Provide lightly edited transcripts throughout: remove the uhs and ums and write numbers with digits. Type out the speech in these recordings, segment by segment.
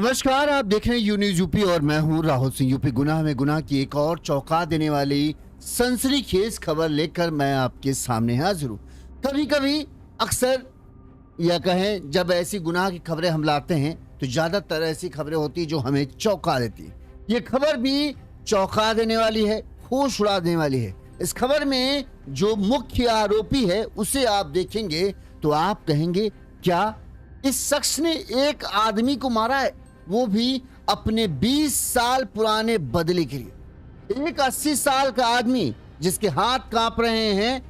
नमस्कार, आप देख रहे हैं यू न्यूज यूपी और मैं हूं राहुल सिंह। यूपी गुनाह में गुनाह की एक और चौंका देने वाली सनसनीखेज खबर लेकर मैं आपके सामने हाजिर हूं। कभी कभी अक्सर या कहें जब ऐसी गुनाह की खबरें हम लाते हैं तो ज्यादातर ऐसी खबरें होती जो हमें चौंका देती है। ये खबर भी चौंका देने वाली है, होश उड़ा देने वाली है। इस खबर में जो मुख्य आरोपी है उसे आप देखेंगे तो आप कहेंगे क्या इस शख्स ने एक आदमी को मारा है, वो भी अपने 20 साल पुराने बदले के लिए। एक 80 साल का आदमी जिसके हाथ कांप रहे हैं,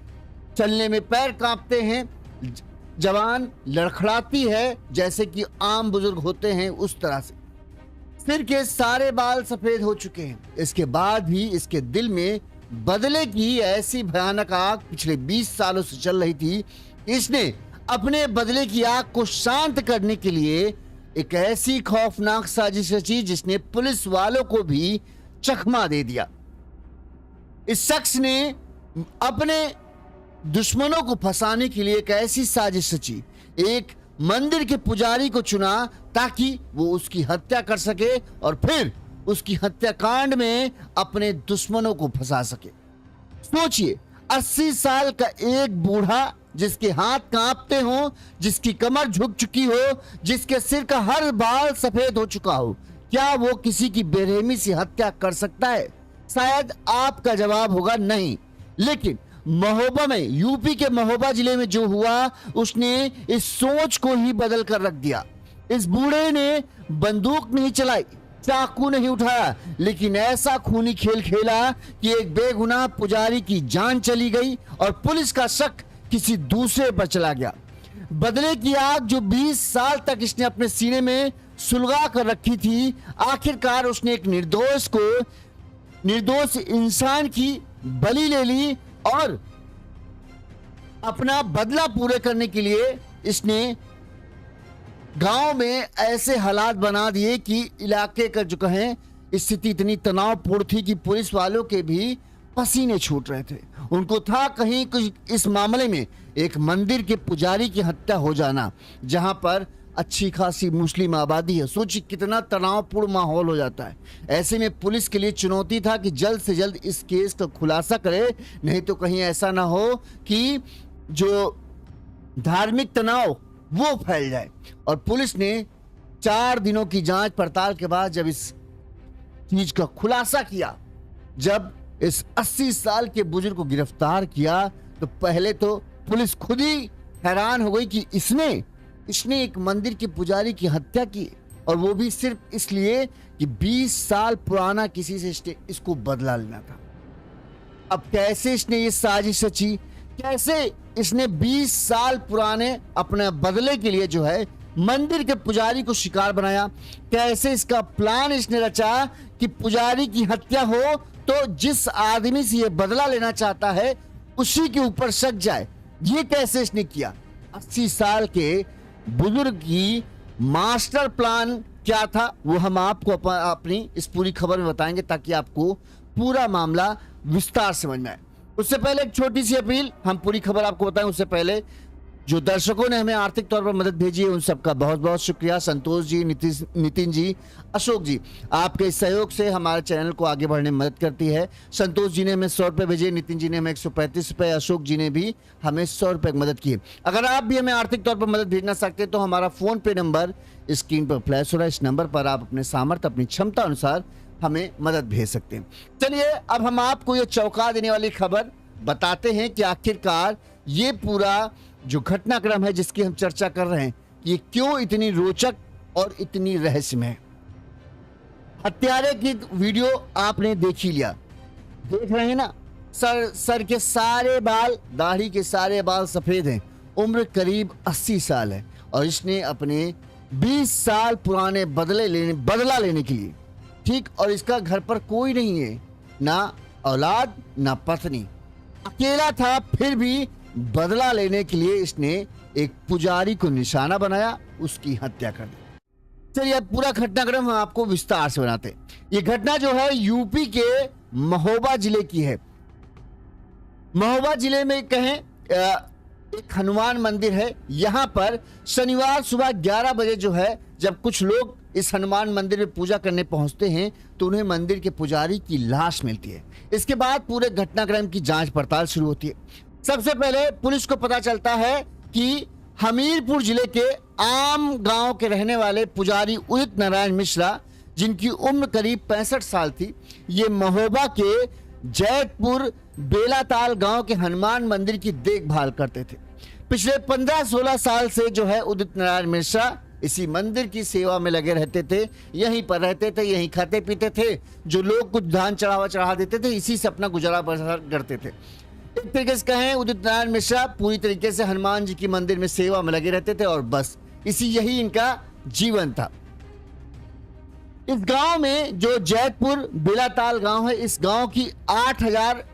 चलने में पैर कांपते हैं, जवान लड़खड़ाती है जैसे कि आम बुजुर्ग होते हैं उस तरह से। सिर के सारे बाल सफेद हो चुके हैं। इसके बाद भी इसके दिल में बदले की ऐसी भयानक आग पिछले 20 सालों से चल रही थी। इसने अपने बदले की आग को शांत करने के लिए एक ऐसी खौफनाक साजिश रची जिसने पुलिस वालों को भी चकमा दे दिया। इस शख्स ने अपने दुश्मनों को फंसाने के लिए एक ऐसी साजिश रची। एक मंदिर के पुजारी को चुना ताकि वो उसकी हत्या कर सके और फिर उसकी हत्याकांड में अपने दुश्मनों को फंसा सके। सोचिए, 80 साल का एक बूढ़ा जिसके हाथ कांपते हो, जिसकी कमर झुक चुकी हो, जिसके सिर का हर बाल सफेद हो चुका हो, क्या वो किसी की बेरहमी से हत्या कर सकता है? शायद आपका जवाब होगा नहीं। लेकिन महोबा में, यूपी के महोबा जिले में जो हुआ उसने इस सोच को ही बदल कर रख दिया। इस बूढ़े ने बंदूक नहीं चलाई, चाकू नहीं उठाया, लेकिन ऐसा खूनी खेल खेला कि एक बेगुनाह पुजारी की जान चली गई और पुलिस का शक किसी दूसरे पर चला गया। बदले की आग जो 20 साल तक इसने अपने सीने में सुलगा कर रखी थी, आखिरकार उसने एक निर्दोष इंसान की बलि ले ली और अपना बदला पूरे करने के लिए इसने गांव में ऐसे हालात बना दिए कि इलाके का जो कहें स्थिति इतनी तनावपूर्ण थी कि पुलिस वालों के भी पसीने छूट रहे थे। उनको था कहीं कुछ इस मामले में एक मंदिर के पुजारी की हत्या हो जाना, जहां पर अच्छी खासी मुस्लिम आबादी है। सोचिए कितना तनावपूर्ण माहौल हो जाता है। ऐसे में पुलिस के लिए चुनौती था कि जल्द से जल्द इस केस का खुलासा करे, नहीं तो कहीं ऐसा ना हो कि जो धार्मिक तनाव वो फैल जाए। और पुलिस ने 4 दिनों की जांच पड़ताल के बाद जब इस चीज का खुलासा किया, जब इस 80 साल के बुजुर्ग को गिरफ्तार किया, तो पहले तो पुलिस खुद ही हैरान हो गई कि इसने एक मंदिर के पुजारी की हत्या की, और वो भी सिर्फ इसलिए कि 20 साल पुराना किसी से इसको बदला लेना था। अब कैसे इसने ये साजिश रची, कैसे इसने 20 साल पुराने अपने बदले के लिए जो है मंदिर के पुजारी को शिकार बनाया, कैसे इसका प्लान इसने रचा कि पुजारी की हत्या हो तो जिस आदमी से ये बदला लेना चाहता है उसी के ऊपर शक जाए, ये कैसे इसने किया। 80 साल के बुजुर्ग की मास्टर प्लान क्या था वो हम आपको अपनी इस पूरी खबर में बताएंगे ताकि आपको पूरा मामला विस्तार से समझ में आए। उससे पहले एक छोटी सी अपील, हम पूरी खबर आपको बताएं उससे पहले जो दर्शकों ने हमें आर्थिक तौर पर मदद भेजी है उन सबका बहुत बहुत शुक्रिया। संतोष जी, नितिन जी, अशोक जी, आपके इस सहयोग से हमारे चैनल को आगे बढ़ने में मदद करती है। संतोष जी ने हमें 100 रुपये भेजे, नितिन जी ने हमें 135 रुपये, अशोक जी ने भी हमें 100 रुपये की मदद की है। अगर आप भी हमें आर्थिक तौर पर मदद भेजना सकते हैं तो हमारा फोन पे नंबर स्क्रीन पर फ्लैश हो रहा है। इस नंबर पर आप अपने सामर्थ्य, अपनी क्षमता अनुसार हमें मदद भेज सकते हैं। चलिए अब हम आपको ये चौंका देने वाली खबर बताते हैं कि आखिरकार ये पूरा जो घटनाक्रम है जिसकी हम चर्चा कर रहे हैं ये क्यों इतनी रोचक और इतनी रहस्यमय है। हत्यारे की वीडियो आपने देख ही लिया, देख रहे हैं ना, सर के सारे बाल, दाढ़ी के सारे बाल सफेद हैं, उम्र करीब 80 साल है और इसने अपने 20 साल पुराने बदला लेने के लिए, ठीक, और इसका घर पर कोई नहीं है, ना औलाद ना पत्नी, अकेला था, फिर भी बदला लेने के लिए इसने एक पुजारी को निशाना बनाया, उसकी हत्या कर दी। चलिए अब पूरा घटनाक्रम हम आपको विस्तार से बनाते हैं। ये घटना जो है यूपी के महोबा जिले की है। महोबा जिले में कहें एक हनुमान मंदिर है। यहां पर शनिवार सुबह 11 बजे जो है जब कुछ लोग इस हनुमान मंदिर में पूजा करने पहुंचते हैं तो उन्हें मंदिर के पुजारी की लाश मिलती है। इसके बाद पूरे घटनाक्रम की जांच पड़ताल शुरू होती है। सबसे पहले पुलिस को पता चलता है कि हमीरपुर जिले के आम गांव के रहने वाले पुजारी उदित नारायण मिश्रा, जिनकी उम्र करीब 65 साल थी, ये महोबा के जैतपुर बेलाताल गांव के हनुमान मंदिर की देखभाल करते थे। पिछले 15-16 साल से जो है उदित नारायण मिश्रा इसी मंदिर की सेवा में लगे रहते थे, यहीं पर रहते थे, यहीं खाते पीते थे, जो लोग कुछ दान चढ़ा देते थे, इसी से अपना गुजारा बसर करते थे। एक तरीके से कहें, उदित नारायण मिश्रा पूरी तरीके से हनुमान जी की मंदिर में सेवा में लगे रहते थे और बस यही इनका जीवन था। इस गांव में जो जैतपुर बेलाताल गांव है, इस गांव की 8000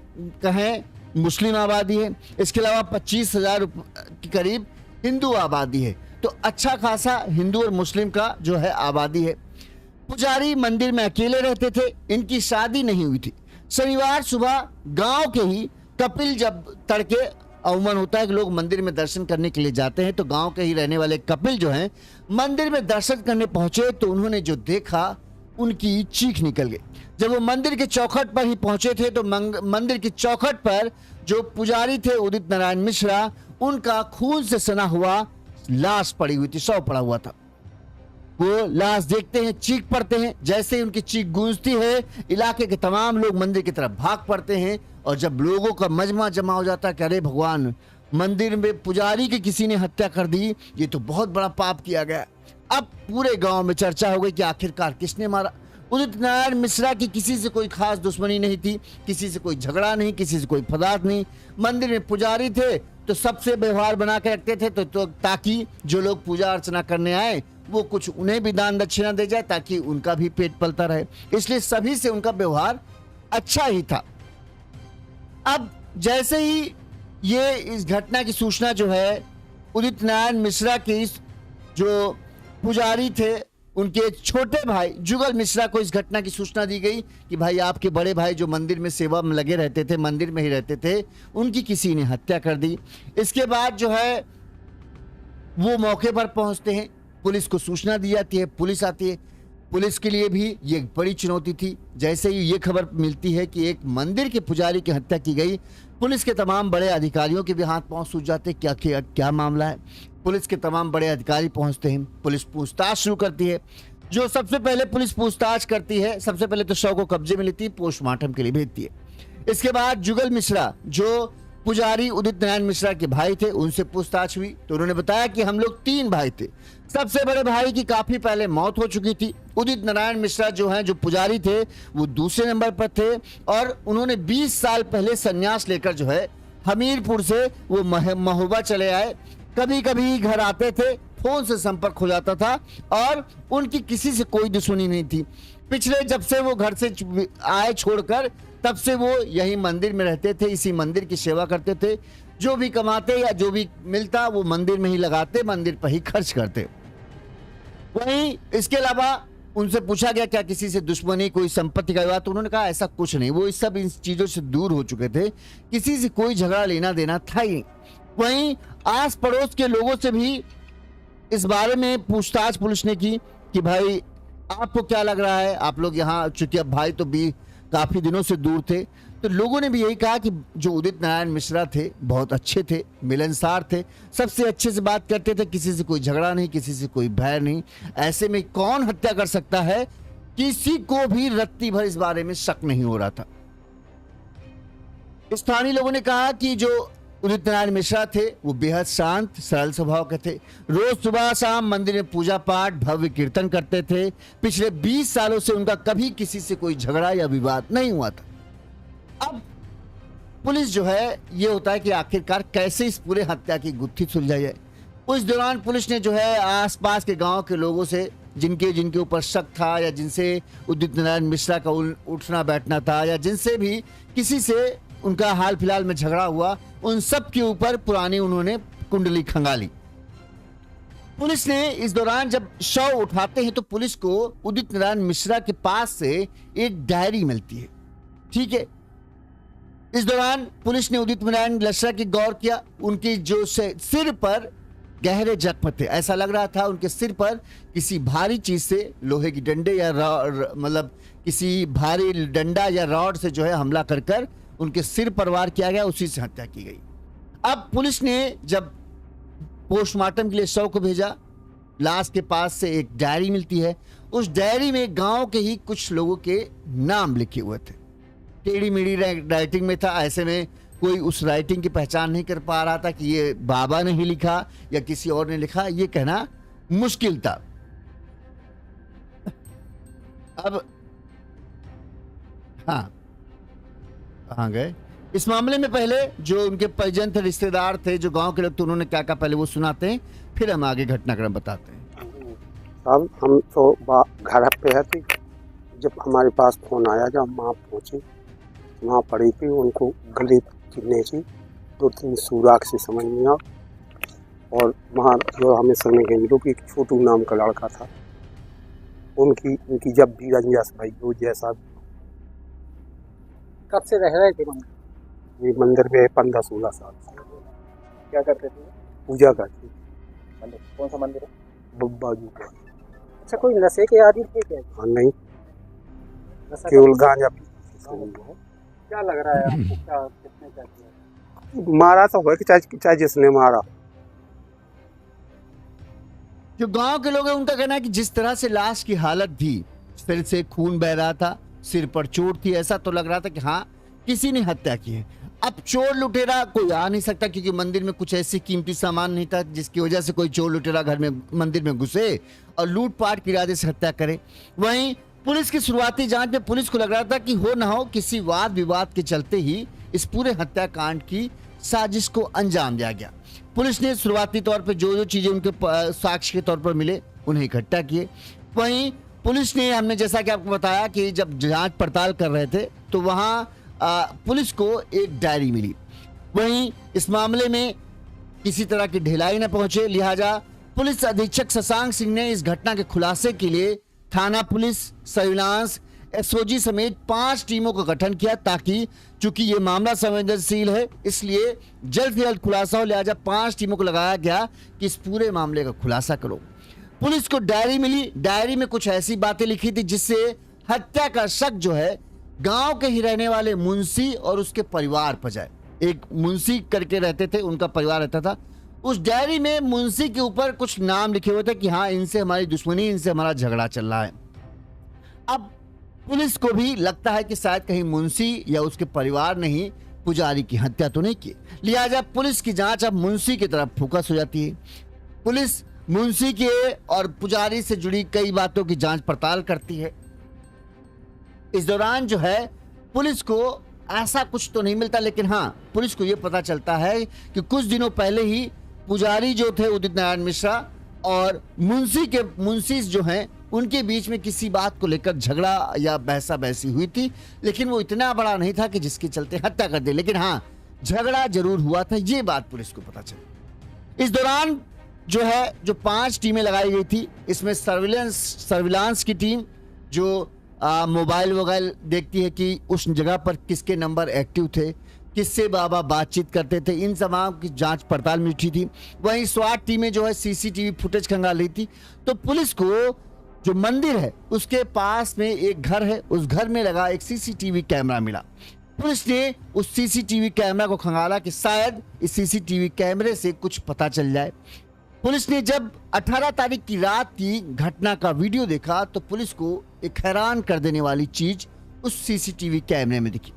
कहें मुस्लिम आबादी है। इसके अलावा 25,000 के करीब हिंदू आबादी है। तो अच्छा खासा हिंदू और मुस्लिम का जो है आबादी है। पुजारी मंदिर में अकेले रहते थे, इनकी शादी नहीं हुई थी। शनिवार सुबह गांव के ही कपिल, जब तड़के अमूमन होता है कि लोग मंदिर में दर्शन करने के लिए जाते हैं, तो गांव के ही रहने वाले कपिल जो हैं मंदिर में दर्शन करने पहुंचे तो उन्होंने जो देखा उनकी चीख निकल गई। जब वो मंदिर के चौखट पर ही पहुंचे थे तो मंदिर की चौखट पर जो पुजारी थे उदित नारायण मिश्रा, उनका खून से सना हुआ लाश पड़ी हुई थी, शव पड़ा हुआ था। वो लाश देखते हैं, चीख पड़ते हैं। जैसे ही उनकी चीख गूंजती है, इलाके के तमाम लोग मंदिर की तरफ भाग पड़ते हैं। और जब लोगों का मजमा जमा हो जाता है कि अरे भगवान, मंदिर में पुजारी की किसी ने हत्या कर दी, ये तो बहुत बड़ा पाप किया गया। अब पूरे गांव में चर्चा हो गई कि आखिरकार किसने मारा। उदित नारायण मिश्रा की किसी से कोई खास दुश्मनी नहीं थी, किसी से कोई झगड़ा नहीं, किसी से कोई पदार्थ नहीं। मंदिर में पुजारी थे तो सबसे व्यवहार बना के रखते थे तो ताकि जो लोग पूजा अर्चना करने आए वो कुछ उन्हें भी दान दक्षिणा दे जाए, ताकि उनका भी पेट पलता रहे। इसलिए सभी से उनका व्यवहार अच्छा ही था। अब जैसे ही ये इस घटना की सूचना जो है उदित नारायण मिश्रा के जो पुजारी थे उनके छोटे भाई जुगल मिश्रा को इस घटना की सूचना दी गई कि भाई आपके बड़े भाई जो मंदिर में सेवा में लगे रहते थे, मंदिर में ही रहते थे, उनकी किसी ने हत्या कर दी। इसके बाद जो है वो मौके पर पहुंचते हैं, पुलिस को सूचना दी जाती है, पुलिस आती है। पुलिस के लिए भी ये एक बड़ी चुनौती थी। जैसे ही ये खबर मिलती है कि एक मंदिर के पुजारी की हत्या की गई, पुलिस के तमाम बड़े अधिकारियों के भी हाथ पांव सूझ जाते, क्या मामला है। पुलिस के तमाम बड़े अधिकारी पहुंचते हैं, पुलिस पूछताछ शुरू करती है। जो सबसे पहले पुलिस पूछताछ करती है, सबसे पहले तो शव को कब्जे में लेती है, पोस्टमार्टम के लिए भेजती है। इसके बाद जुगल मिश्रा जो पुजारी उदित नारायण मिश्रा के भाई थे, उनसे पूछताछ हुई तो उन्होंने बताया कि हम लोग 3 भाई थे। सबसे बड़े भाई की काफी पहले मौत हो चुकी थी। उदित नारायण मिश्रा जो हैं, जो पुजारी थे, वो दूसरे नंबर पर थे और उन्होंने 20 साल पहले संन्यास लेकर जो है हमीरपुर से वो महोबा चले आए। कभी कभी घर आते थे, फोन से संपर्क हो जाता था और उनकी किसी से कोई दुश्मनी नहीं थी। पिछले जब से वो घर से आए छोड़कर, तब से वो यही मंदिर में रहते थे, इसी मंदिर की सेवा करते थे। जो भी कमाते या जो भी मिलता वो मंदिर में ही लगाते, मंदिर पर ही खर्च करते। वहीं इसके अलावा उनसे पूछा गया क्या किसी से दुश्मनी, कोई संपत्ति का विवाद, तो उन्होंने कहा ऐसा कुछ नहीं, वो इस सब इन चीजों से दूर हो चुके थे, किसी से कोई झगड़ा लेना देना था ही नहीं। वहीं आस पड़ोस के लोगों से भी इस बारे में पूछताछ पुलिस ने की कि भाई आपको क्या लग रहा है, आप लोग यहाँ, चूंकि अब भाई तो भी काफी दिनों से दूर थे, तो लोगों ने भी यही कहा कि जो उदित नारायण मिश्रा थे बहुत अच्छे थे, मिलनसार थे, सबसे अच्छे से बात करते थे, किसी से कोई झगड़ा नहीं, किसी से कोई भय नहीं। ऐसे में कौन हत्या कर सकता है, किसी को भी रत्ती भर इस बारे में शक नहीं हो रहा था। स्थानीय लोगों ने कहा कि जो उदित नारायण मिश्रा थे वो बेहद शांत सरल स्वभाव के थे। रोज सुबह शाम मंदिर में पूजा पाठ, भव्य कीर्तन करते थे। पिछले 20 सालों से उनका कभी किसी से कोई झगड़ा या विवाद नहीं हुआ था। अब पुलिस जो है, ये होता है कि आखिरकार कैसे इस पूरे हत्या की गुत्थी सुलझाई जाए। उस दौरान पुलिस ने जो है आसपास के गांव के लोगों से जिनके ऊपर शक था या जिनसे उदित नारायण मिश्रा का उठना बैठना था या जिनसे भी किसी से उनका हाल फिलहाल में झगड़ा हुआ, उन सब के ऊपर पुरानी उन्होंने कुंडली खंगाली। पुलिस ने इस दौरान जब शव उठाते हैं तो पुलिस को उदित नारायण मिश्रा के पास से एक डायरी मिलती है। ठीक है, इस दौरान पुलिस ने उदित नारायण मिश्रा की गौर किया। उनकी जो सिर पर गहरे जख्म थे। ऐसा लग रहा था उनके सिर पर किसी भारी चीज से, लोहे की डंडे या मतलब किसी भारी डंडा या रॉड से जो है हमला कर कर उनके सिर पर वार किया गया, उसी से हत्या की गई। अब पुलिस ने जब पोस्टमार्टम के लिए शव को भेजा, लाश के पास से एक डायरी मिलती है। उस डायरी में गांव के ही कुछ लोगों के नाम लिखे हुए थे। टेढ़ी मेढ़ी राइटिंग में था। ऐसे में कोई उस राइटिंग की पहचान नहीं कर पा रहा था कि ये बाबा ने ही लिखा या किसी और ने लिखा, ये कहना मुश्किल था। अब हाँ, कहाँ गए? इस मामले में पहले जो उनके परिजन थे, रिश्तेदार थे, जो गांव के लोग थे, उन्होंने क्या कहा पहले वो सुनाते हैं, फिर हम आगे घटनाक्रम बताते हैं। अब हम तो घर पे थे जब हमारे पास फोन आया, जब माँ पहुँची वहाँ पड़ी थी, उनको गले की नीचे 2-3 सुराख से समझ में आ, और वहाँ जो हमें सुनने के मिलो कि एक छोटू नाम का लड़का था, उनकी जब भी रंजस भाई वो जैसा। कब से रह रहे थे मंदिर? ये मंदिर में 15-16 साल से। क्या करते थे? पूजा करते। मंदिर कौन सा मंदिर है? बब्बा जी का। अच्छा, कोई नशे के आदि थे क्या? हाँ, नहीं, नशा केवल गांजा। क्या लग रहा है आपको? क्या किसने क्या किया? मारा तो है कि चाहे जिसने मारा। जो गांव के लोग हैं उनका कहना है कि जिस तरह से लाश की हालत थी, सिर से खून बह रहा था, सिर पर चोट थी, ऐसा तो लग रहा था कि हाँ किसी ने हत्या की है। अब चोर लुटेरा कोई आ नहीं सकता क्योंकि मंदिर में कुछ ऐसी कीमती सामान नहीं था जिसकी वजह से कोई चोर लुटेरा घर में मंदिर में घुसे और लूटपाट के इरादे से हत्या करे। वहीं पुलिस की शुरुआती जांच में पुलिस को लग रहा था कि हो न हो किसी वाद विवाद के चलते ही इस पूरे हत्याकांड की साजिश को अंजाम दिया गया। पुलिस ने शुरुआती तौर पर जो चीजें उनके साक्ष्य के तौर पर मिले उन्हें इकट्ठा किए। वहीं पुलिस ने, हमने जैसा कि आपको बताया कि जब जांच पड़ताल कर रहे थे तो वहां पुलिस को एक डायरी मिली। वहीं इस मामले में किसी तरह की ढिलाई न पहुंचे, लिहाजा पुलिस अधीक्षक शशांक सिंह ने इस घटना के खुलासे के लिए थाना पुलिस, सर्विलांस, एसओजी समेत 5 टीमों का गठन किया ताकि चूंकि ये मामला संवेदनशील है इसलिए जल्द से जल्द खुलासा हो। लिहाजा 5 टीमों को लगाया गया कि इस पूरे मामले का खुलासा करो। पुलिस को डायरी मिली। डायरी में कुछ ऐसी बातें लिखी थी जिससे हत्या का शक जो है गांव के ही रहने वाले मुंशी और उसके परिवार पर जाए। एक मुंशी करके रहते थे, उनका परिवार रहता था। उस डायरी में मुंशी के ऊपर कुछ नाम लिखे हुए थे कि हाँ इनसे हमारी दुश्मनी, इनसे हमारा झगड़ा चल रहा है। अब पुलिस को भी लगता है कि शायद कहीं मुंशी या उसके परिवार ने ही पुजारी की हत्या तो नहीं की। लिहाजा पुलिस की जांच अब मुंशी की तरफ फोकस हो जाती है। पुलिस मुंशी के और पुजारी से जुड़ी कई बातों की जांच पड़ताल करती है। इस दौरान जो है पुलिस को ऐसा कुछ तो नहीं मिलता, लेकिन हाँ पुलिस को यह पता चलता है कि कुछ दिनों पहले ही पुजारी जो थे उदित नारायण मिश्रा और मुंशी जो हैं उनके बीच में किसी बात को लेकर झगड़ा या बहसा बहसी हुई थी, लेकिन वो इतना बड़ा नहीं था कि जिसके चलते हत्या कर दे। लेकिन हाँ झगड़ा जरूर हुआ था, ये बात पुलिस को पता चली। इस दौरान जो 5 टीमें लगाई गई थी, इसमें सर्विलांस की टीम जो मोबाइल वगैरह देखती है कि उस जगह पर किसके नंबर एक्टिव थे, किससे बाबा बातचीत करते थे, इन तमाम की जांच पड़ताल में उठी थी। वहीं SWAT टीमें जो है सीसीटीवी फुटेज खंगाल रही थी। तो पुलिस को जो मंदिर है उसके पास में एक घर है, उस घर में लगा एक सीसीटीवी कैमरा मिला। पुलिस ने उस सीसीटीवी कैमरा को खंगाला कि शायद इस सीसीटीवी कैमरे से कुछ पता चल जाए। पुलिस ने जब 18 तारीख की रात की घटना का वीडियो देखा तो पुलिस को एक हैरान कर देने वाली चीज उस सीसीटीवी कैमरे में दिखी।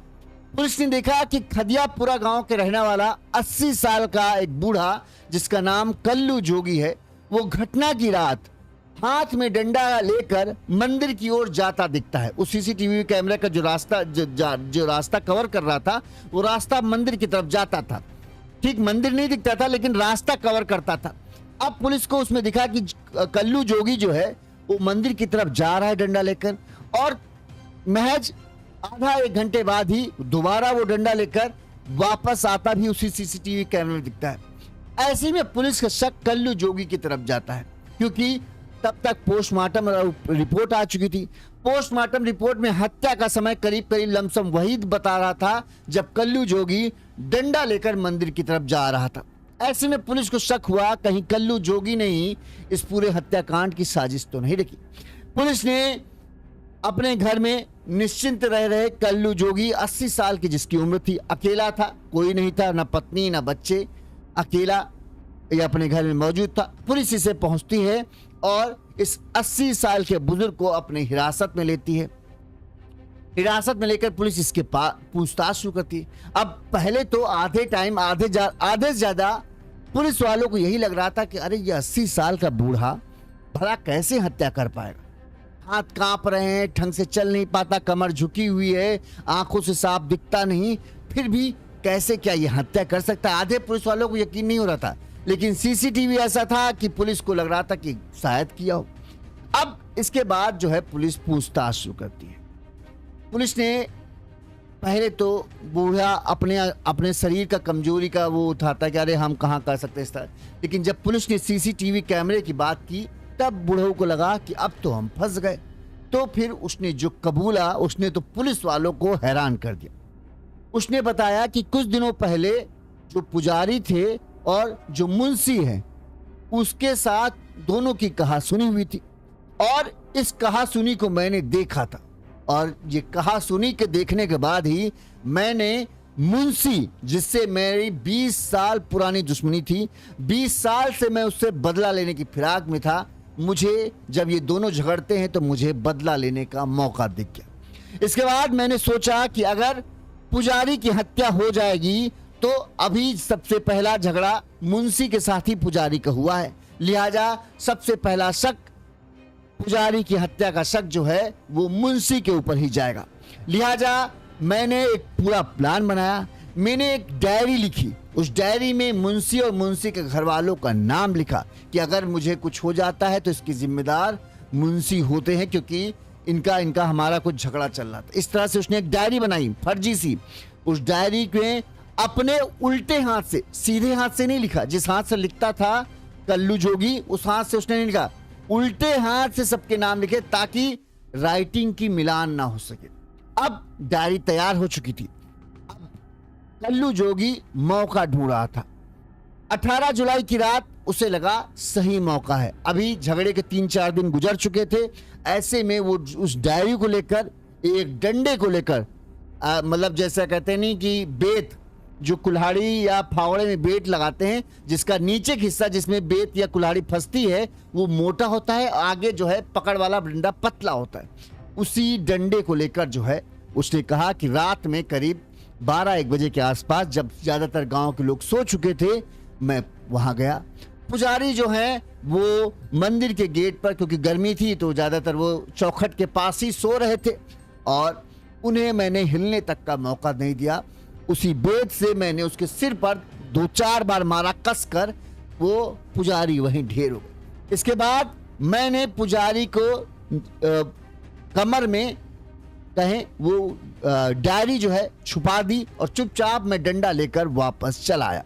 पुलिस ने देखा कि खदियापुरा गांव के रहने वाला 80 साल का एक बूढ़ा जिसका नाम कल्लू जोगी है, वो घटना की रात हाथ में डंडा लेकर मंदिर की ओर जाता दिखता है। उस सीसीटीवी कैमरे का जो रास्ता कवर कर रहा था वो रास्ता मंदिर की तरफ जाता था। ठीक मंदिर नहीं दिखता था लेकिन रास्ता कवर करता था। अब पुलिस को उसमें दिखा कि कल्लू जोगी जो है वो मंदिर की तरफ जा रहा है डंडा लेकर, और महज आधा 1 घंटे बाद ही दोबारा वो डंडा लेकर वापस आता भी उसी सीसीटीवी कैमरे में दिखता है। ऐसे में पुलिस का शक कल्लू जोगी की तरफ जाता है क्योंकि तब तक पोस्टमार्टम रिपोर्ट आ चुकी थी। पोस्टमार्टम रिपोर्ट में हत्या का समय करीब लमसम वही बता रहा था जब कल्लू जोगी डंडा लेकर मंदिर की तरफ जा रहा था। ऐसे में पुलिस को शक हुआ कहीं कल्लू जोगी ने ही इस पूरे हत्याकांड की साजिश तो नहीं रखी। पुलिस ने अपने घर में निश्चिंत रह रहे कल्लू जोगी 80 साल की जिसकी उम्र थी, अकेला था, कोई नहीं था, ना पत्नी ना बच्चे, अकेला ये अपने घर में मौजूद था। पुलिस इसे पहुंचती है और इस 80 साल के बुजुर्ग को अपनी हिरासत में लेती है। हिरासत में लेकर पुलिस इसके पूछताछ शुरू करती है। अब पहले तो आधे से ज्यादा पुलिस वालों को यही लग रहा था कि अरे ये 80 साल का बूढ़ा भला कैसे हत्या कर पाएगा। हाथ कांप रहे हैं, ढंग से चल नहीं पाता, कमर झुकी हुई है, आंखों से साफ दिखता नहीं, फिर भी कैसे क्या ये हत्या कर सकता है। आधे पुलिस वालों को यकीन नहीं हो रहा था, लेकिन सीसीटीवी ऐसा था कि पुलिस को लग रहा था कि शायद किया हो। अब इसके बाद जो है पुलिस पूछताछ शुरू करती है। पुलिस ने पहले तो बूढ़ा अपने शरीर का कमजोरी का वो उठाता कि अरे हम कहाँ कर सकते इस तरह, लेकिन जब पुलिस ने सीसीटीवी कैमरे की बात की तब बूढ़ों को लगा कि अब तो हम फंस गए। तो फिर उसने जो कबूला, उसने तो पुलिस वालों को हैरान कर दिया। उसने बताया कि कुछ दिनों पहले जो पुजारी थे और जो मुंशी है उसके साथ दोनों की कहासुनी हुई थी और इस कहासुनी को मैंने देखा था, और ये कहासुनी के देखने के बाद ही मैंने मुंशी जिससे मेरी 20 साल पुरानी दुश्मनी थी, 20 साल से मैं उससे बदला लेने की फिराक में था, मुझे जब ये दोनों झगड़ते हैं तो मुझे बदला लेने का मौका दिख गया। इसके बाद मैंने सोचा कि अगर पुजारी की हत्या हो जाएगी तो अभी सबसे पहला झगड़ा मुंशी के साथ ही पुजारी का हुआ है, लिहाजा सबसे पहला शक पुजारी की हत्या का शक जो है वो मुंशी के ऊपर ही जाएगा। लिहाजा मैंने एक पूरा प्लान बनाया, मैंने एक डायरी लिखी, उस डायरी में मुंशी और मुंशी के घर वालों का नाम लिखा कि अगर मुझे कुछ हो जाता है तो इसकी जिम्मेदार मुंशी होते हैं, क्योंकि इनका हमारा कुछ झगड़ा चल रहा था। इस तरह से उसने एक डायरी बनाई फर्जी सी। उस डायरी में अपने उल्टे हाथ से, सीधे हाथ से नहीं लिखा, जिस हाथ से लिखता था कल्लू जोगी उस हाथ से उसने नहीं लिखा, उल्टे हाथ से सबके नाम लिखे ताकि राइटिंग की मिलान ना हो सके। अब डायरी तैयार हो चुकी थी। अब कल्लू जोगी मौका ढूंढ रहा था। 18 जुलाई की रात उसे लगा सही मौका है, अभी झगड़े के 3-4 दिन गुजर चुके थे। ऐसे में वो उस डायरी को लेकर, एक डंडे को लेकर, मतलब जैसा कहते नहीं कि बेत, जो कुल्हाड़ी या फावड़े में बेट लगाते हैं, जिसका नीचे का हिस्सा जिसमें बेत या कुल्हाड़ी फंसती है वो मोटा होता है, आगे जो है पकड़ वाला डंडा पतला होता है। उसी डंडे को लेकर जो है उसने कहा कि रात में करीब 12-1 बजे के आसपास, जब ज्यादातर गांव के लोग सो चुके थे, मैं वहां गया। पुजारी जो है वो मंदिर के गेट पर, क्योंकि गर्मी थी तो ज्यादातर वो चौखट के पास ही सो रहे थे और उन्हें मैंने हिलने तक का मौका नहीं दिया। उसी बेत से मैंने उसके सिर पर 2-4 बार मारा कसकर, वो पुजारी वहीं ढेर हो गए। इसके बाद मैंने पुजारी को कमर में कहें वो डायरी जो है छुपा दी और चुपचाप मैं डंडा लेकर वापस चला आया।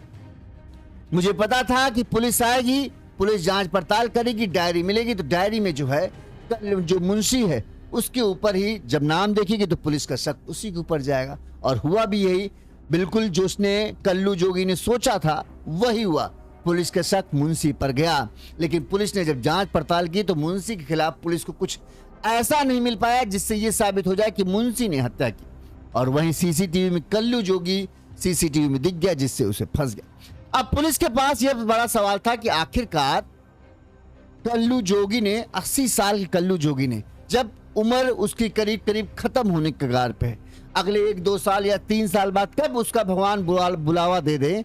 मुझे पता था कि पुलिस आएगी, पुलिस जांच पड़ताल करेगी, डायरी मिलेगी तो डायरी में जो है जो मुंशी है उसके ऊपर ही जब नाम देखेगी तो पुलिस का शक उसी के ऊपर जाएगा। और हुआ भी यही, बिल्कुल जो उसने कल्लू जोगी ने सोचा था वही हुआ। पुलिस का शक मुंशी पर गया, लेकिन पुलिस ने जब जांच पड़ताल की तो मुंशी के खिलाफ पुलिस को कुछ ऐसा नहीं मिल पाया जिससे ये साबित हो जाए कि मुंशी ने हत्या की। और वहीं सीसीटीवी में कल्लू जोगी सीसीटीवी में दिख गया, जिससे उसे फंस गया। अब पुलिस के पास यह बड़ा सवाल था कि आखिरकार कल्लू जोगी ने, 80 साल के कल्लू जोगी ने, जब उम्र उसकी करीब करीब खत्म होने के कगार पे है, अगले 1-2 साल या 3 साल बाद कब उसका भगवान बुलावा दे दे,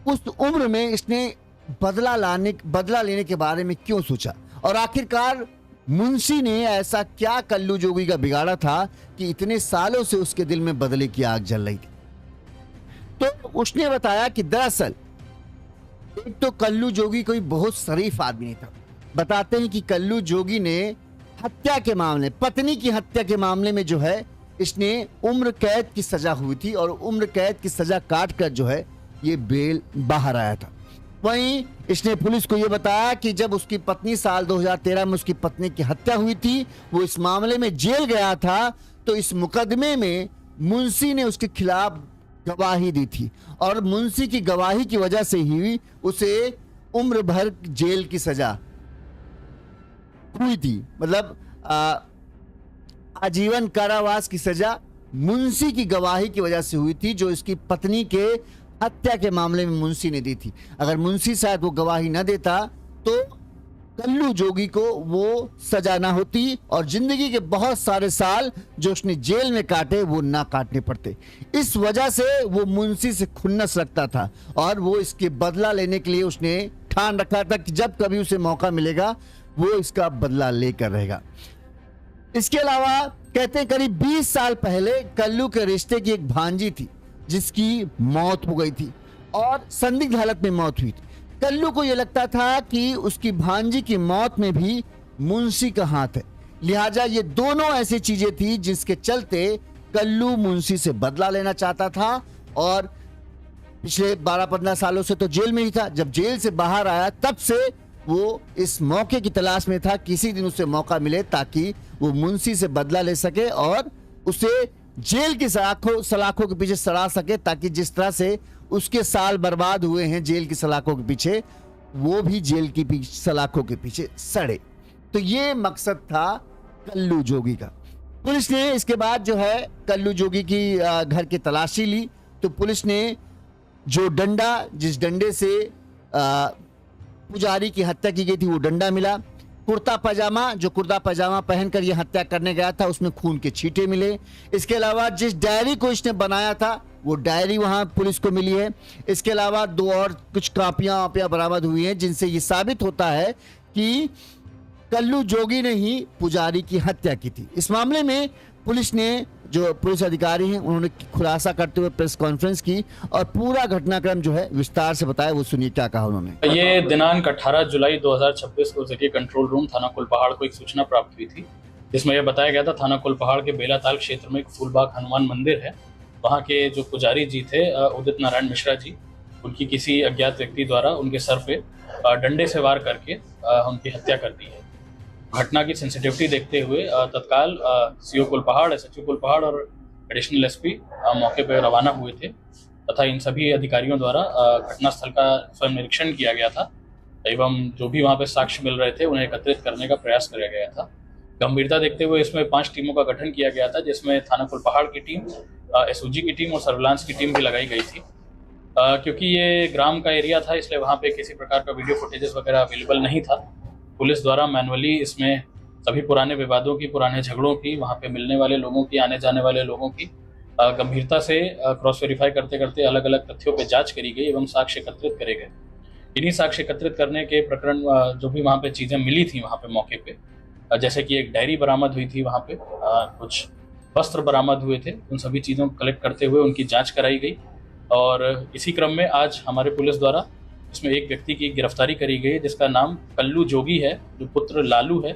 उस उम्र में इसने बदला लेने के बारे में क्यों सोचा? और आखिरकार मुंशी ने ऐसा क्या कल्लू जोगी का बिगाड़ा था कि इतने सालों से उसके दिल में बदले की आग जल रही थी? तो उसने बताया कि दरअसल एक तो कल्लू जोगी कोई बहुत शरीफ आदमी नहीं था। बताते हैं कि कल्लू जोगी ने हत्या के मामले, पत्नी की हत्या के मामले में जो है इसने उम्र कैद की सजा हुई थी और उम्र कैद की सजा काट कर जो है ये बेल बाहर आया था। वहीं इसने पुलिस को यह बताया कि जब उसकी पत्नी साल 2013 में उसकी पत्नी की हत्या हुई थी, वो इस मामले में जेल गया था, तो इस मुकदमे में मुंशी ने उसके खिलाफ गवाही दी थी और मुंशी की गवाही की वजह से ही उसे उम्र भर जेल की सजा हुई थी। मतलब आजीवन कारावास की सजा मुंशी की गवाही की वजह से हुई थी, जो इसकी पत्नी के हत्या के मामले में मुंशी ने दी थी। अगर मुंशी शायद वो गवाही न देता तो कल्लू जोगी को वो सजा ना होती और जिंदगी के बहुत सारे साल जो उसने जेल में काटे वो ना काटने पड़ते। इस वजह से वो मुंशी से खुन्नस रखता था और वो इसके बदला लेने के लिए उसने ठान रखा था कि जब कभी उसे मौका मिलेगा वो इसका बदला लेकर रहेगा। इसके अलावा कहते हैं करीब 20 साल पहले कल्लू के रिश्ते की एक भांजी थी जिसकी मौत हो गई थी और संदिग्ध हालत में मौत हुई थी। कल्लू को यह लगता था कि उसकी भांजी की मौत में भी मुंशी का हाथ है, लिहाजा ये दोनों ऐसी चीजें थी जिसके चलते कल्लू मुंशी से बदला लेना चाहता था और पिछले 12-15 सालों से तो जेल में ही था। जब जेल से बाहर आया तब से वो इस मौके की तलाश में था, किसी दिन उसे मौका मिले ताकि वो मुंशी से बदला ले सके और उसे जेल की सलाखों के पीछे सड़ा सके, ताकि जिस तरह से उसके साल बर्बाद हुए हैं जेल की सलाखों के पीछे, वो भी जेल की सलाखों के पीछे सड़े। तो ये मकसद था कल्लू जोगी का। पुलिस ने इसके बाद जो है कल्लू जोगी की घर की तलाशी ली तो पुलिस ने जो डंडा, जिस डंडे से पुजारी की हत्या की गई थी वो डंडा मिला, कुर्ता पजामा पहनकर ये हत्या करने गया था उसमें खून के छींटे मिले। इसके अलावा जिस डायरी को इसने बनाया था वो डायरी वहां पुलिस को मिली है। इसके अलावा 2 और कुछ कापियां बरामद हुई हैं जिनसे ये साबित होता है कि कल्लू जोगी ने ही पुजारी की हत्या की थी। इस मामले में पुलिस ने, जो पुलिस अधिकारी हैं, उन्होंने खुलासा करते हुए प्रेस कॉन्फ्रेंस की और पूरा घटनाक्रम जो है विस्तार से बताया। वो सुनिए क्या कहा उन्होंने। ये दिनांक 18 जुलाई 2026 को जरिए कंट्रोल रूम थाना कुलपहाड़ को एक सूचना प्राप्त हुई थी जिसमें यह बताया गया था थाना कुलपहाड़ के बेलाताल क्षेत्र में एक फूलबाग हनुमान मंदिर है, वहाँ के जो पुजारी जी थे उदित नारायण मिश्रा जी, उनकी किसी अज्ञात व्यक्ति द्वारा उनके सर पे डंडे से वार करके उनकी हत्या कर दी है। घटना की सेंसिटिविटी देखते हुए तत्काल सीओ कुलपहाड़, एसएचओ कुलपहाड़ और एडिशनल एसपी मौके पर रवाना हुए थे तथा इन सभी अधिकारियों द्वारा घटनास्थल का स्वयं निरीक्षण किया गया था एवं जो भी वहाँ पे साक्ष्य मिल रहे थे उन्हें एकत्रित करने का प्रयास किया गया था। गंभीरता देखते हुए इसमें 5 टीमों का गठन किया गया था जिसमें थाना कुलपहाड़ की टीम, एसओजी की टीम और सर्विलांस की टीम भी लगाई गई थी। क्योंकि ये ग्राम का एरिया था इसलिए वहाँ पे किसी प्रकार का वीडियो फुटेजेस वगैरह अवेलेबल नहीं था। पुलिस द्वारा मैनुअली इसमें सभी पुराने विवादों की, पुराने झगड़ों की, वहाँ पे मिलने वाले लोगों की, आने जाने वाले लोगों की गंभीरता से क्रॉस वेरीफाई करते करते अलग अलग तथ्यों पे जांच करी गई एवं साक्ष्य एकत्रित करे गए। इन्हीं साक्ष्य एकत्रित करने के प्रकरण जो भी वहाँ पे चीज़ें मिली थी वहाँ पे मौके पे, जैसे कि एक डायरी बरामद हुई थी वहाँ पे, कुछ वस्त्र बरामद हुए थे, उन सभी चीज़ों को कलेक्ट करते हुए उनकी जाँच कराई गई और इसी क्रम में आज हमारे पुलिस द्वारा इसमें एक व्यक्ति की गिरफ्तारी करी गई जिसका नाम कल्लू जोगी है, जो पुत्र लालू है,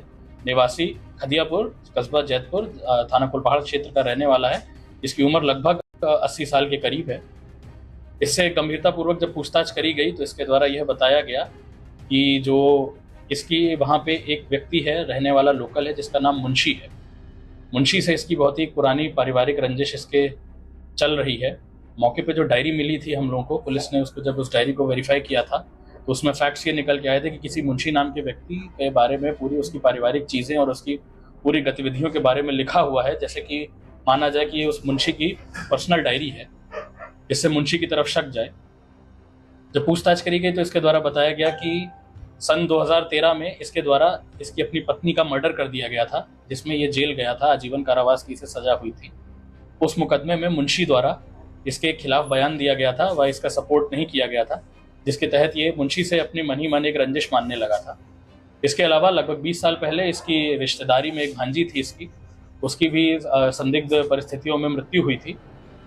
निवासी खदियापुर, कस्बा जैतपुर, थाना कुलपहाड़ क्षेत्र का रहने वाला है, जिसकी उम्र लगभग 80 साल के करीब है। इससे गंभीरतापूर्वक जब पूछताछ करी गई तो इसके द्वारा यह बताया गया कि जो इसकी वहाँ पे एक व्यक्ति है रहने वाला लोकल है जिसका नाम मुंशी है। मुंशी से इसकी बहुत ही पुरानी पारिवारिक रंजिश इसके चल रही है। मौके पे जो डायरी मिली थी हम लोगों को, पुलिस ने उसको जब उस डायरी को वेरीफाई किया था तो उसमें फैक्ट्स ये निकल के आए थे कि किसी मुंशी नाम के व्यक्ति के बारे में पूरी उसकी पारिवारिक चीज़ें और उसकी पूरी गतिविधियों के बारे में लिखा हुआ है, जैसे कि माना जाए कि ये उस मुंशी की पर्सनल डायरी है, इससे मुंशी की तरफ शक जाए। जब पूछताछ करी गई तो इसके द्वारा बताया गया कि सन 2013 में इसके द्वारा इसकी अपनी पत्नी का मर्डर कर दिया गया था, जिसमें ये जेल गया था, आजीवन कारावास की इसे सजा हुई थी। उस मुकदमे में मुंशी द्वारा इसके खिलाफ बयान दिया गया था व इसका सपोर्ट नहीं किया गया था, जिसके तहत ये मुंशी से अपनी मन ही मन एक रंजिश मानने लगा था। इसके अलावा लगभग 20 साल पहले इसकी रिश्तेदारी में एक भांजी थी इसकी, उसकी भी संदिग्ध परिस्थितियों में मृत्यु हुई थी,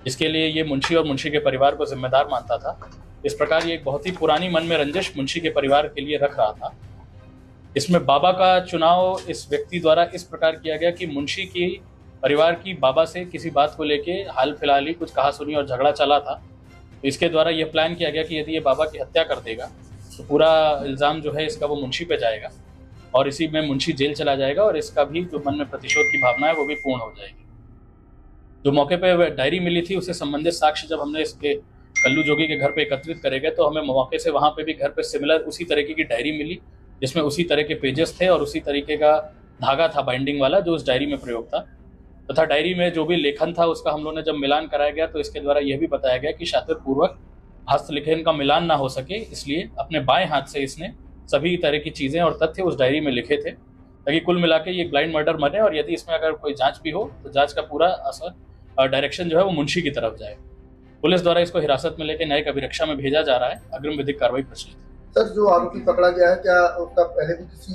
जिसके लिए ये मुंशी और मुंशी के परिवार को जिम्मेदार मानता था। इस प्रकार ये एक बहुत ही पुरानी मन में रंजिश मुंशी के परिवार के लिए रख रहा था। इसमें बाबा का चुनाव इस व्यक्ति द्वारा इस प्रकार किया गया कि मुंशी की परिवार की बाबा से किसी बात को लेके हाल फिलहाल ही कुछ कहासुनी और झगड़ा चला था। तो इसके द्वारा यह प्लान किया गया कि यदि ये बाबा की हत्या कर देगा तो पूरा इल्ज़ाम जो है इसका वो मुंशी पे जाएगा और इसी में मुंशी जेल चला जाएगा और इसका भी जो मन में प्रतिशोध की भावना है वो भी पूर्ण हो जाएगी। जो मौके पे डायरी मिली थी उससे संबंधित साक्ष्य जब हमने इसके कल्लू जोगी के घर पे एकत्रित करे गए तो हमें मौके से वहाँ पे भी घर पे सिमिलर उसी तरीके की डायरी मिली, जिसमें उसी तरह के पेजेस थे और उसी तरीके का धागा था बाइंडिंग वाला जो उस डायरी में प्रयोग था। तथा डायरी में जो भी लेखन था उसका हम लोगों ने जब मिलान कराया गया तो इसके द्वारा यह भी बताया गया कि शातिरपूर्वक हस्तलिखन का मिलान ना हो सके, इसलिए अपने बाएं हाथ से इसने सभी तरह की चीज़ें और तथ्य उस डायरी में लिखे थे, ताकि कुल मिला के ये ब्लाइंड मर्डर बने और यदि इसमें अगर कोई जांच भी हो तो जांच का पूरा असर डायरेक्शन जो है वो मुंशी की तरफ जाए। पुलिस द्वारा इसको हिरासत में लेकर न्यायिक अभिरक्षा में भेजा जा रहा है। अग्रिम विधिक कार्रवाई प्रचलित है। सर, जो आरोपी पकड़ा गया है, क्या उसका पहले भी किसी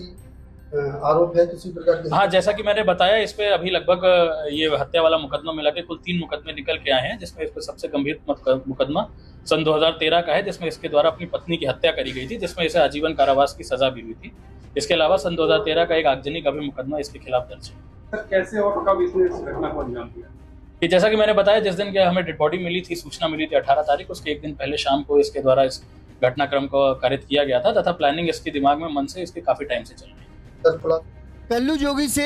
आरोप है किसी प्रकार के? हाँ, जैसा कि मैंने बताया, इस पे अभी लगभग ये हत्या वाला मुकदमा मिला के कुल 3 मुकदमे निकल के आए हैं, जिसमें इस पे सबसे गंभीर मुकदमा सन 2013 का है, जिसमें इसके द्वारा अपनी पत्नी की हत्या करी गई थी, जिसमें इसे आजीवन कारावास की सजा भी हुई थी। इसके अलावा सन 2013 का एक आगजनी का भी मुकदमा इसके खिलाफ दर्ज है। सर, कैसे और कब इसने इस घटना को अंजाम दिया? कि जैसा कि मैंने बताया, जिस दिन के हमें डेड बॉडी मिली थी, सूचना मिली थी 18 तारीख, उसके एक दिन पहले शाम को इसके द्वारा इस घटनाक्रम को कारित किया गया था तथा प्लानिंग इसके दिमाग में मन से इसके काफी टाइम से चल रही है। कल्लू जोगी से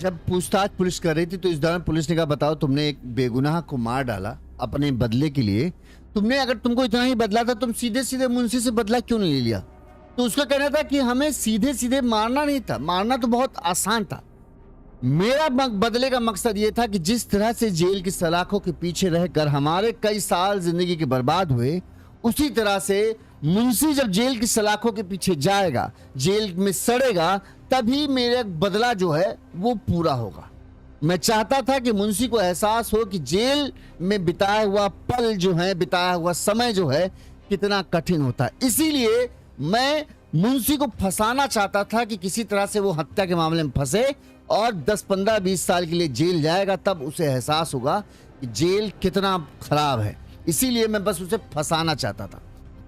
जब पूछताछ पुलिस कर रही थी तो इस दौरान पुलिस ने कहा, बताओ तुमने एक बेगुनाह को मार डाला अपने बदले के लिए, तुमने अगर तुमको इतना ही बदला था तुम सीधे सीधे मुंशी से बदला क्यों नहीं ले लिया? तो उसका कहना था कि हमें सीधे सीधे मारना नहीं था, मारना तो बहुत आसान था, मेरा बदले का मकसद ये था कि जिस तरह से जेल की सलाखों के पीछे रहकर हमारे कई साल जिंदगी के बर्बाद हुए, उसी तरह से मुंशी जब जेल की सलाखों के पीछे जाएगा, जेल में सड़ेगा, तभी मेरा बदला जो है वो पूरा होगा। मैं चाहता था कि मुंशी को एहसास हो कि जेल में बिताया हुआ पल जो है, बिताया हुआ समय जो है कितना कठिन होता है। इसीलिए मैं मुंशी को फंसाना चाहता था कि किसी तरह से वो हत्या के मामले में फंसे और 10, 15, 20 साल के लिए जेल जाएगा, तब उसे एहसास होगा कि जेल कितना खराब है। इसीलिए मैं बस उसे फंसाना चाहता था।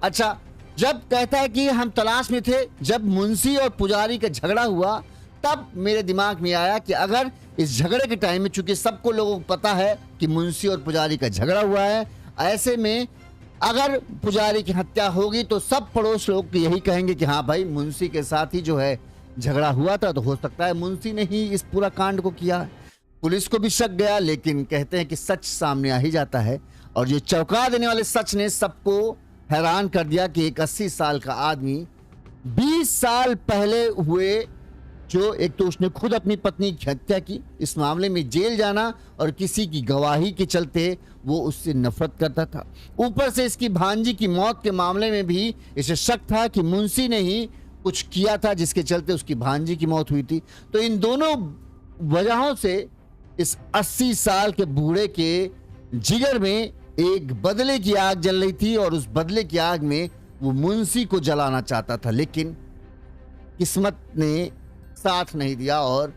अच्छा, जब कहता है कि हम तलाश में थे, जब मुंशी और पुजारी का झगड़ा हुआ तब मेरे दिमाग में आया कि अगर इस झगड़े के टाइम में, चूंकि सबको लोगों को पता है कि मुंशी और पुजारी का झगड़ा हुआ है, ऐसे में अगर पुजारी की हत्या होगी तो सब पड़ोस लोग यही कहेंगे कि हाँ भाई, मुंशी के साथ ही जो है झगड़ा हुआ था, तो हो सकता है मुंशी ने ही इस पूरा कांड को किया। पुलिस को भी शक गया, लेकिन कहते हैं कि सच सामने आ ही जाता है, और ये चौंका देने वाले सच ने सबको हैरान कर दिया कि एक 80 साल का आदमी 20 साल पहले हुए, जो एक तो उसने खुद अपनी पत्नी की हत्या की, इस मामले में जेल जाना और किसी की गवाही के चलते वो उससे नफरत करता था, ऊपर से इसकी भांजी की मौत के मामले में भी इसे शक था कि मुंशी ने ही कुछ किया था जिसके चलते उसकी भांजी की मौत हुई थी। तो इन दोनों वजहों से इस 80 साल के बूढ़े के जिगर में एक बदले की आग जल रही थी, और उस बदले की आग में वो मुंशी को जलाना चाहता था, लेकिन किस्मत ने साथ नहीं दिया और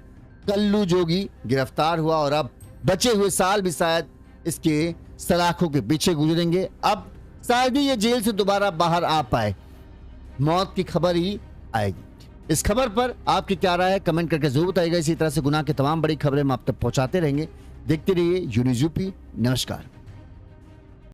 कल्लू जोगी गिरफ्तार हुआ, और अब बचे हुए साल भी शायद इसके सलाखों के पीछे गुजरेंगे। अब शायद ही ये जेल से दोबारा बाहर आ पाए, मौत की खबर ही आएगी। इस खबर पर आपकी क्या राय है, कमेंट करके जरूर बताइएगा। इसी तरह से गुनाह की तमाम बड़ी खबरें हम आप तक पहुंचाते रहेंगे। देखते रहिए यूनिज़ यूपी। नमस्कार।